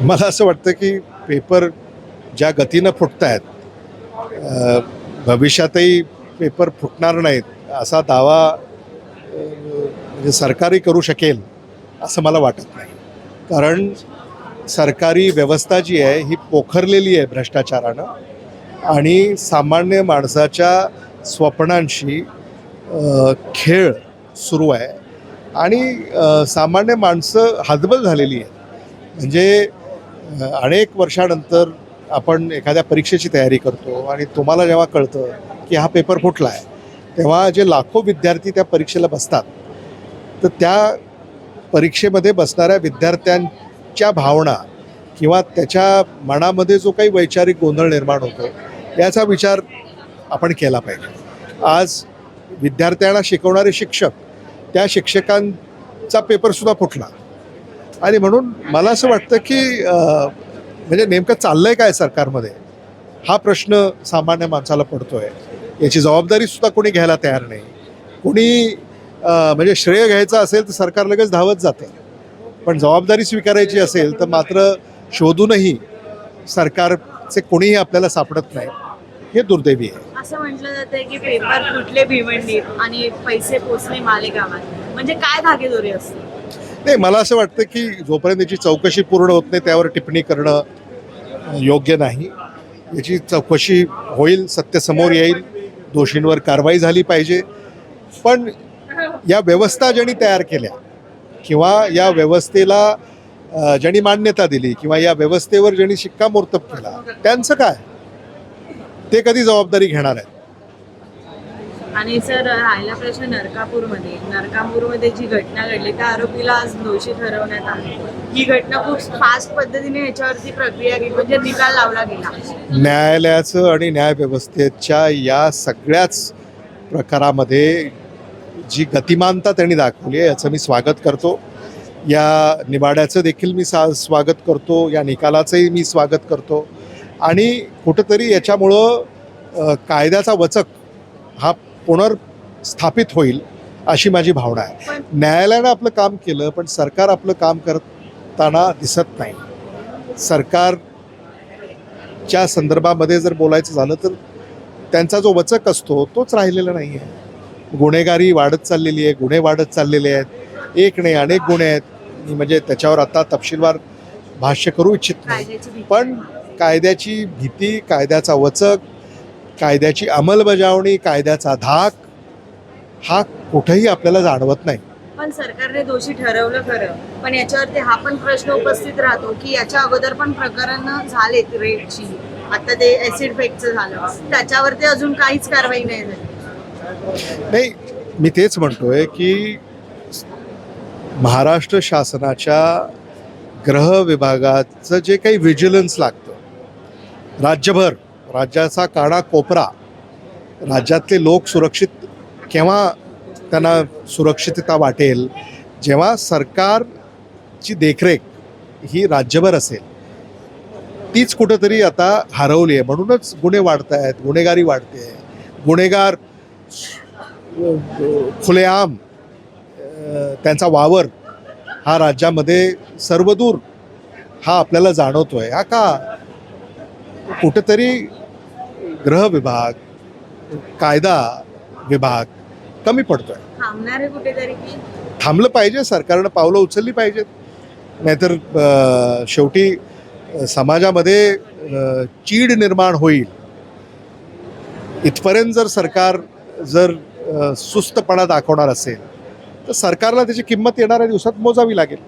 मला असं वाटतं की पेपर ज्या गतीनं फुटत आहेत, भविष्यातही पेपर फुटणार नाहीत असा दावा म्हणजे सरकारही करू शकेल असं मला वाटत नाही. कारण सरकारी व्यवस्था जी आहे ही पोखरलेली आहे भ्रष्टाचारानं आणि सामान्य माणसाच्या स्वप्नांशी खेळ सुरू आहे आणि सामान्य माणसं हतबल झालेली आहेत. म्हणजे अनेक वर्षानंतर आपण एखाद्या परीक्षेची तयारी करतो आणि तुम्हाला जेव्हा कळतं की हा पेपर फुटला आहे, तेव्हा जे लाखो विद्यार्थी त्या परीक्षेला बसतात, तर त्या परीक्षेमध्ये बसणाऱ्या विद्यार्थ्यांच्या भावना किंवा त्याच्या मनामध्ये जो काही वैचारिक गोंधळ निर्माण होतो, याचा विचार आपण केला पाहिजे. आज विद्यार्थ्यांना शिकवणारे शिक्षक, त्या शिक्षकांचा पेपरसुद्धा फुटला आणि म्हणून मला असं वाटतं की म्हणजे नेमकं चाललंय काय सरकारमध्ये, हा प्रश्न सामान्य माणसाला पडतोय. याची जबाबदारीसुद्धा कोणी घ्यायला तयार नाही. कोणी म्हणजे श्रेय घ्यायचं असेल तर सरकार लगेच धावत जातं, पण जबाबदारी स्वीकारायची असेल तर मात्र शोधूनही सरकारचे कोणीही आपल्याला सापडत नाही. हे दुर्दैवी आहे. असं म्हटलं जातंय की पेपर फुटले भिवंडीत आणि पैसे पोचले मालेगावात, म्हणजे काय धागेदोरी असते? नाही, मला असं वाटतं की जोपर्यंत याची चौकशी पूर्ण होत नाही त्यावर टिप्पणी करणं योग्य नाही. याची चौकशी होईल, सत्य समोर येईल, दोषींवर कारवाई झाली पाहिजे. पण या व्यवस्था ज्यांनी तयार केल्या किंवा या व्यवस्थेला ज्यांनी मान्यता दिली किंवा या व्यवस्थेवर ज्यांनी शिक्कामोर्तब केला, त्यांचं काय, ते कधी जबाबदारी घेणार आहेत? आणि सर, राहिला प्रश्न नरकापूरमध्ये जी घटना घडली त्या आरोपीला आज दोषी ठरवण्यात आले. ही घटना खूप फास्ट पद्धतीने याच्यावरती प्रक्रिया गेली, म्हणजे निकाल लावला गेला. न्यायालयाचं आणि न्यायव्यवस्थेच्या या सगळ्याच प्रकारामध्ये जी गतिमानता त्यांनी दाखवली आहे याचं मी स्वागत करतो. या निवाड्याचं देखील मी स्वागत करतो, या निकालाचंही मी स्वागत करतो आणि कुठंतरी याच्यामुळं कायद्याचा वचक हा पुनर्स्थापित होईल अशी माझी भावना आहे. न्यायालयानं आपलं काम केलं, पण सरकार आपलं काम करताना दिसत नाही. सरकारच्या संदर्भामध्ये जर बोलायचं झालं तर त्यांचा जो वचक असतो तोच राहिलेला नाही आहे. गुन्हेगारी वाढत चाललेली आहे, गुन्हे वाढत चाललेले आहेत. एक नाही, अनेक गुन्हे आहेत. मी म्हणजे त्याच्यावर आता तपशीलवार भाष्य करू इच्छित नाही, पण कायद्याची भीती, कायद्याचा वचक, कायद्याची अंमलबजावणी, कायद्याचा धाक हा कुठेही आपल्याला जाणवत नाही. पण सरकारने दोषी ठरवलं खरं, पण याच्यावरती हा पण प्रश्न उपस्थित राहतो की याच्या अगोदर पण प्रकरण झालेत रेटची. आता ते ऍसिड फेकचं झालं, त्याच्यावरती अजून काहीच कारवाई नाही झाली. नाही, मी तेच म्हणतोय की महाराष्ट्र शासनाच्या गृह विभागाचं जे काही व्हिजिलन्स लागतं राज्यभर, राज्याचा कानाकोपरा, राज्यातले लोक सुरक्षित केव्हा त्यांना सुरक्षितता वाटेल, जेव्हा सरकारची देखरेख ही राज्यभर असेल, तीच कुठंतरी आता हरवली आहे. म्हणूनच गुन्हे वाढत आहेत, गुन्हेगारी वाढते आहे. गुन्हेगार खुलेआम त्यांचा वावर हा राज्यामध्ये सर्वदूर हा आपल्याला जाणवतोय. हा का? कुठंतरी गृह विभाग, कायदा विभाग कमी पडतोय. थांबणार आहे कुठेतरी की थांबलं पाहिजे, सरकारनं पावलं उचलली पाहिजेत. नाहीतर शेवटी समाजामध्ये चीड निर्माण होईल. इथपर्यंत जर सरकार सुस्तपणा दाखवणार असेल तर सरकारला त्याची किंमत येणाऱ्या दिवसात मोजावी लागेल.